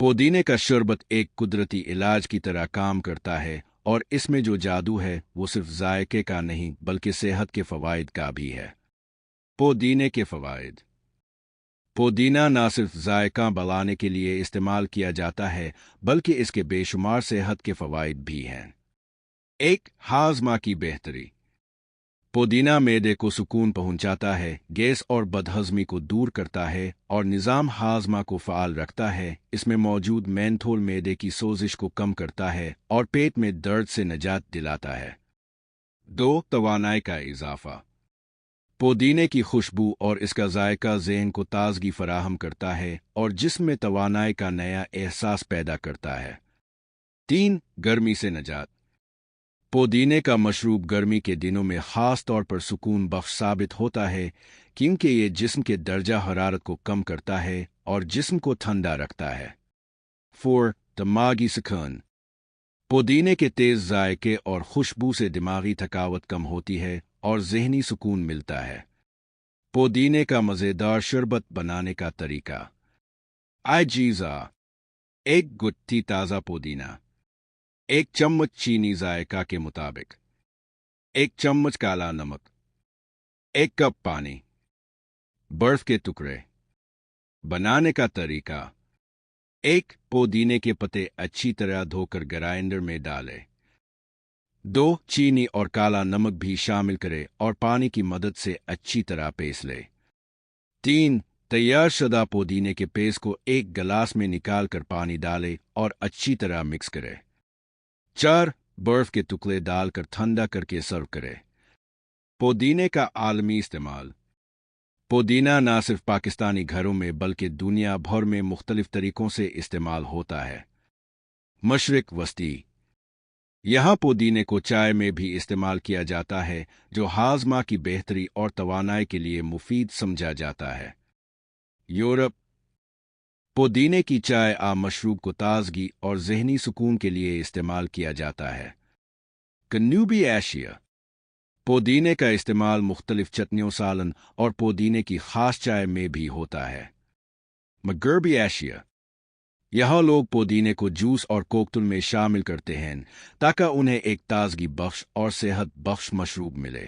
पुदीने का शरबत एक कुदरती इलाज की तरह काम करता है और इसमें जो जादू है वो सिर्फ जायके का नहीं बल्कि सेहत के फ़वाइद का भी है। पुदीने के फ़वाइद। पुदीना न सिर्फ जायका बढ़ाने के लिए इस्तेमाल किया जाता है बल्कि इसके बेशुमार सेहत के फ़वाइद भी हैं। एक, हाजमा की बेहतरी। पुदीना मैदे को सुकून पहुंचाता है, गैस और बदहज़मी को दूर करता है और निज़ाम हाजमा को फ़ाल रखता है। इसमें मौजूद मेंथोल मैदे की सोजिश को कम करता है और पेट में दर्द से निजात दिलाता है। 2, तवानाई का इजाफा। पुदीने की खुशबू और इसका जायका ज़हन को ताजगी फराहम करता है और जिस्म में तवानाई का नया एहसास पैदा करता है। 3, गर्मी से निजात। पुदीने का मशरूब गर्मी के दिनों में ख़ास तौर पर सुकून बख्श साबित होता है क्योंकि ये जिस्म के दर्जा हरारत को कम करता है और जिस्म को ठंडा रखता है। 4, दिमागी सुकून। पुदीने के तेज़ जायके और खुशबू से दिमागी थकावट कम होती है और ज़हनी सुकून मिलता है। पुदीने का मज़ेदार शरबत बनाने का तरीका। अजीज़ा, एक गुत्थी ताज़ा पुदीना, 1 चम्मच चीनी जायका के मुताबिक, 1 चम्मच काला नमक, 1 कप पानी, बर्फ के टुकड़े। बनाने का तरीका। 1, पुदीने के पत्ते अच्छी तरह धोकर ग्राइंडर में डालें। 2, चीनी और काला नमक भी शामिल करें और पानी की मदद से अच्छी तरह पीस लें। 3, तैयार शुदा पुदीने के पेस्ट को एक गिलास में निकाल कर पानी डालें और अच्छी तरह मिक्स करें। 4, बर्फ के टुकड़े डालकर ठंडा करके सर्व करें। पुदीने का आलमी इस्तेमाल। पुदीना न सिर्फ पाकिस्तानी घरों में बल्कि दुनिया भर में मुख्तलिफ तरीकों से इस्तेमाल होता है। मशरिक वस्ती। यहाँ पुदीने को चाय में भी इस्तेमाल किया जाता है जो हाजमा की बेहतरी और तवानाई के लिए मुफीद समझा जाता है। यूरोप। पुदीने की चाय मशरूब को ताजगी और ज़हनी सुकून के लिए इस्तेमाल किया जाता है। जनूबी एशिया। पुदीने का इस्तेमाल मुख्तलिफ चटनियों, सालन और पुदीने की खास चाय में भी होता है। मगरबी एशिया। यहाँ लोग पुदीने को जूस और कोकतल में शामिल करते हैं ताकि उन्हें एक ताजगी बख्श और सेहत बख्श मशरूब मिले।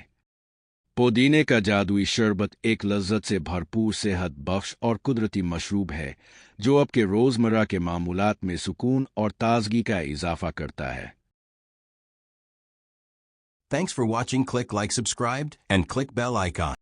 पुदीने का जादुई शरबत एक लज्जत से भरपूर सेहत बख्श और कुदरती मशरूब है जो आपके रोज़मर्रा के मामूलात में सुकून और ताजगी का इजाफा करता है। Thanks for watching. Click like, subscribed, and click bell icon.